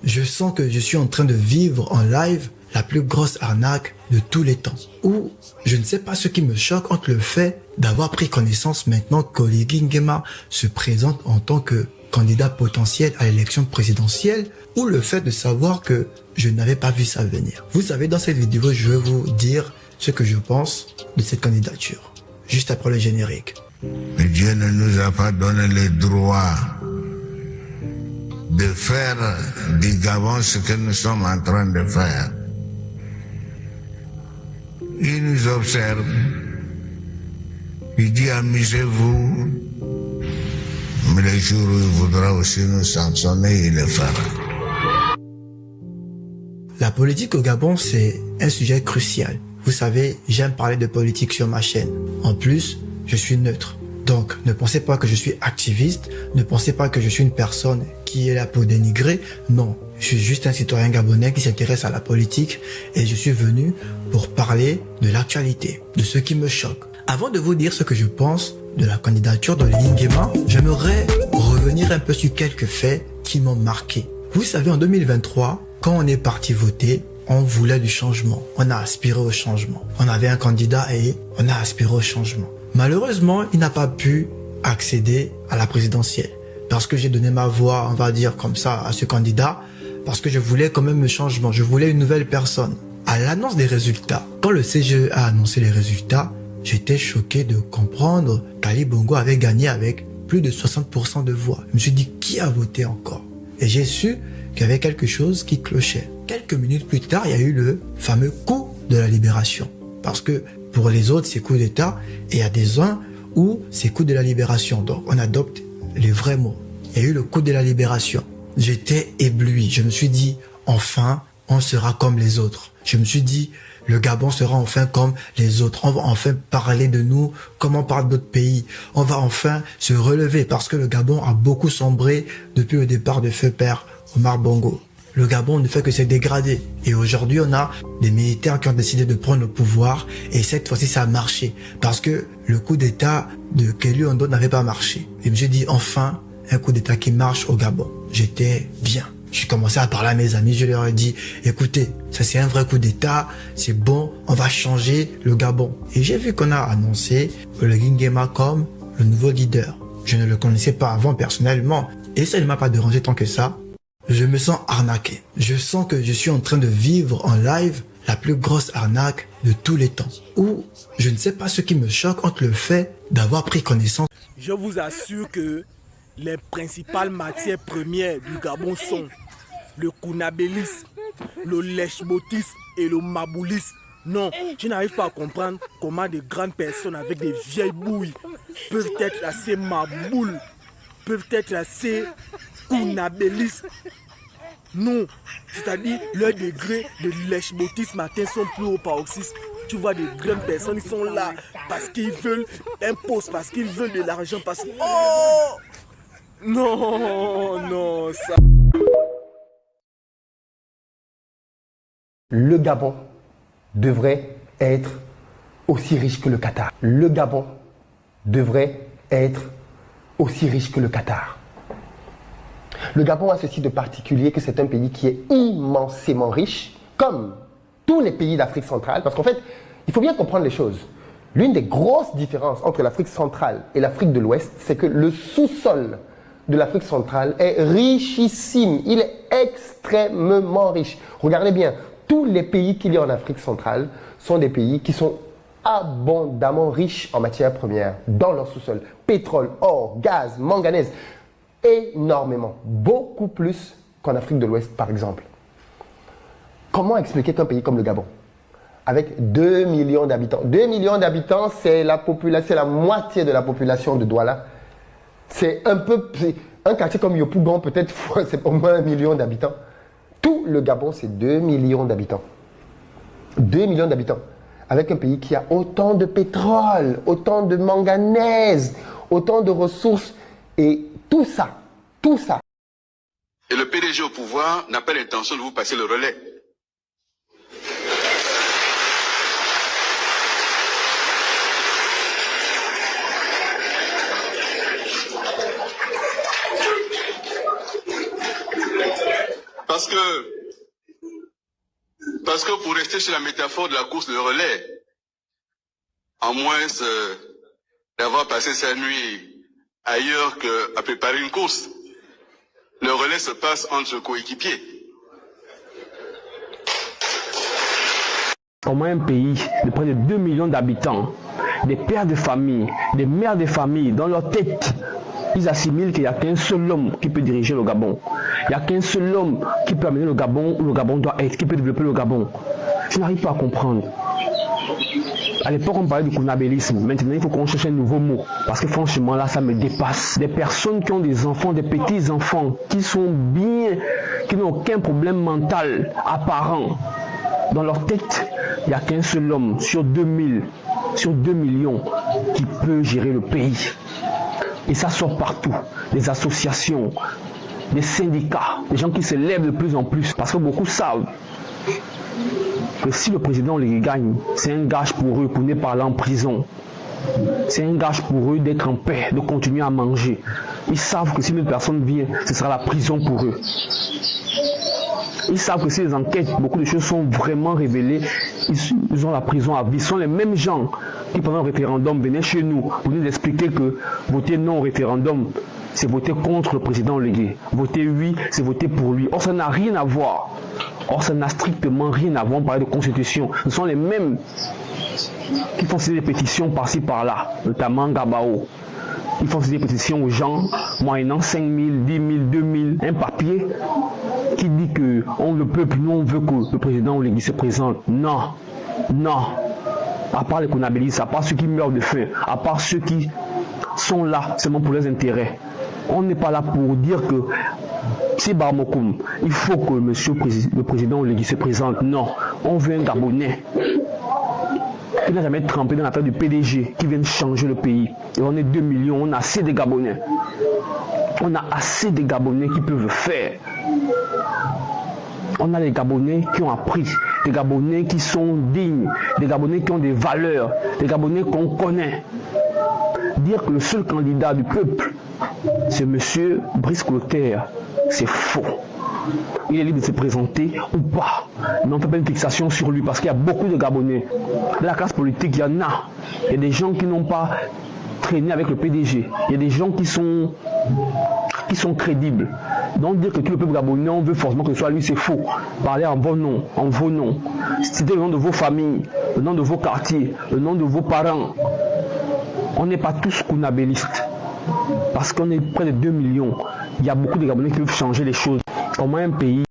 Je sens que je suis en train de vivre en live la plus grosse arnaque de tous les temps. Ou je ne sais pas ce qui me choque entre le fait d'avoir pris connaissance maintenant qu'Oligui Nguema se présente en tant que candidat potentiel à l'élection présidentielle, ou le fait de savoir que je n'avais pas vu ça venir. Vous savez, dans cette vidéo, je vais vous dire ce que je pense de cette candidature, juste après le générique. Mais Dieu ne nous a pas donné le droit de faire du Gabon ce que nous sommes en train de faire. Il nous observe, il dit amusez-vous, mais le jour où il voudra aussi nous sanctionner, il le fera. La politique au Gabon, c'est un sujet crucial. Vous savez, j'aime parler de politique sur ma chaîne. En plus, je suis neutre. Donc, ne pensez pas que je suis activiste, ne pensez pas que je suis une personne qui est là pour dénigrer. Non, je suis juste un citoyen gabonais qui s'intéresse à la politique et je suis venu pour parler de l'actualité, de ce qui me choque. Avant de vous dire ce que je pense de la candidature d'Oligui Nguema, j'aimerais revenir un peu sur quelques faits qui m'ont marqué. Vous savez, en 2023, quand on est parti voter, on voulait du changement. On a aspiré au changement. On avait un candidat et on a aspiré au changement. Malheureusement, il n'a pas pu accéder à la présidentielle parce que j'ai donné ma voix, on va dire comme ça, à ce candidat parce que je voulais quand même un changement. Je voulais une nouvelle personne. À l'annonce des résultats, quand le CGE a annoncé les résultats, j'étais choqué de comprendre qu'Ali Bongo avait gagné avec plus de 60% de voix. Je me suis dit, qui a voté encore? Et j'ai su qu'il y avait quelque chose qui clochait. Quelques minutes plus tard, il y a eu le fameux coup de la libération. Parce que pour les autres, c'est coup d'État, et il y a des uns où c'est coup de la libération. Donc, on adopte les vrais mots. Il y a eu le coup de la libération. J'étais ébloui. Je me suis dit, enfin, on sera comme les autres. Je me suis dit, le Gabon sera enfin comme les autres. On va enfin parler de nous comme on parle d'autres pays. On va enfin se relever parce que le Gabon a beaucoup sombré depuis le départ de feu père Omar Bongo. Le Gabon ne fait que se dégrader. Et aujourd'hui, on a des militaires qui ont décidé de prendre le pouvoir. Et cette fois-ci, ça a marché. Parce que le coup d'État de Kelly Ondo n'avait pas marché. Et je me suis dit, enfin, un coup d'État qui marche au Gabon. J'étais bien. J'ai commencé à parler à mes amis. Je leur ai dit, écoutez, ça c'est un vrai coup d'État. C'est bon, on va changer le Gabon. Et j'ai vu qu'on a annoncé Oligui Nguema comme le nouveau leader. Je ne le connaissais pas avant personnellement. Et ça ne m'a pas dérangé tant que ça. Je me sens arnaqué. Je sens que je suis en train de vivre en live la plus grosse arnaque de tous les temps. Ou je ne sais pas ce qui me choque entre le fait d'avoir pris connaissance. Je vous assure que les principales matières premières du Gabon sont le kounabélisme, le lèche-botisme et le maboulisme. Non, je n'arrive pas à comprendre comment de grandes personnes avec des vieilles bouilles peuvent être assez maboules, peuvent être assez kounabélistes. Non, c'est-à-dire leur degré de lèche-botisme atteint son plus haut paroxysme. Tu vois des grandes personnes, ils sont là parce qu'ils veulent un poste, parce qu'ils veulent de l'argent, parce que... Oh non, non, ça... Le Gabon devrait être aussi riche que le Qatar. Le Gabon devrait être aussi riche que le Qatar. Le Gabon a ceci de particulier que c'est un pays qui est immensément riche, comme tous les pays d'Afrique centrale, parce qu'en fait, il faut bien comprendre les choses. L'une des grosses différences entre l'Afrique centrale et l'Afrique de l'Ouest, c'est que le sous-sol de l'Afrique centrale est richissime. Il est extrêmement riche. Regardez bien, tous les pays qu'il y a en Afrique centrale sont des pays qui sont abondamment riches en matières premières dans leur sous-sol. Pétrole, or, gaz, manganèse, énormément, beaucoup plus qu'en Afrique de l'Ouest par exemple. Comment expliquer qu'un pays comme le Gabon, avec 2 millions d'habitants, 2 millions d'habitants, c'est la moitié de la population de Douala. C'est un quartier comme Yopougon, peut-être, c'est au moins 1 million d'habitants. Tout le Gabon, c'est 2 millions d'habitants. 2 millions d'habitants. Avec un pays qui a autant de pétrole, autant de manganèse, autant de ressources. Et tout ça. Et le PDG au pouvoir n'a pas l'intention de vous passer le relais. Parce que pour rester sur la métaphore de la course de relais, en moins d'avoir passé sa nuit ailleurs qu'à préparer une course, le relais se passe entre coéquipiers. Comment un pays de près de 2 millions d'habitants, des pères de famille, des mères de famille, dans leur tête, ils assimilent qu'il n'y a qu'un seul homme qui peut diriger le Gabon. Il n'y a qu'un seul homme qui peut amener le Gabon où le Gabon doit être, qui peut développer le Gabon. Je n'arrive pas à comprendre. À l'époque, on parlait du kounabélisme. Maintenant, il faut qu'on cherche un nouveau mot. Parce que franchement, là, ça me dépasse. Des personnes qui ont des enfants, des petits-enfants, qui sont bien, qui n'ont aucun problème mental apparent. Dans leur tête, il n'y a qu'un seul homme sur 2000, sur 2 millions qui peut gérer le pays. Et ça sort partout. Des associations, des syndicats, des gens qui se lèvent de plus en plus. Parce que beaucoup savent que si le président les gagne, c'est un gage pour eux pour ne pas aller en prison. C'est un gage pour eux d'être en paix, de continuer à manger. Ils savent que si une personne vient, ce sera la prison pour eux. Ils savent que si les enquêtes, beaucoup de choses sont vraiment révélées, ils ont la prison à vie. Ce sont les mêmes gens qui pendant le référendum venaient chez nous pour nous expliquer que voter non au référendum, c'est voter contre le président Légué. Voter oui, c'est voter pour lui. Or, ça n'a rien à voir. Or, ça n'a strictement rien à voir. On parlait de constitution. Ce sont les mêmes qui font signer des pétitions par-ci par-là, notamment Gabao. Ils font signer des pétitions aux gens, moyennant 5 000, 10 000, 2 000, un papier qui dit que le peuple, nous on veut que le président ou l'église se présente. Non, non. À part les kounabélistes, à part ceux qui meurent de faim, à part ceux qui sont là seulement pour leurs intérêts. On n'est pas là pour dire que c'est Barmokoum, il faut que le président ou l'église se présente. Non, on veut un Gabonais qui n'a jamais trempé dans l'affaire du PDG, qui vient changer le pays. Et on est 2 millions, on a assez de Gabonais. On a assez de Gabonais qui peuvent faire. On a les Gabonais qui ont appris, des Gabonais qui sont dignes, des Gabonais qui ont des valeurs, des Gabonais qu'on connaît. Dire que le seul candidat du peuple, c'est M. Brice Clotaire, c'est faux. Il est libre de se présenter ou pas. Mais on ne fait pas une fixation sur lui parce qu'il y a beaucoup de Gabonais. Dans la classe politique, il y en a. Il y a des gens qui n'ont pas traîné avec le PDG. Il y a des gens qui sont crédibles. Donc dire que tout le peuple gabonais, on veut forcément que ce soit lui, c'est faux. Parler en vos noms, citer le nom de vos familles, le nom de vos quartiers, le nom de vos parents. On n'est pas tous kounabélistes. Parce qu'on est près de 2 millions. Il y a beaucoup de Gabonais qui veulent changer les choses. Comment un pays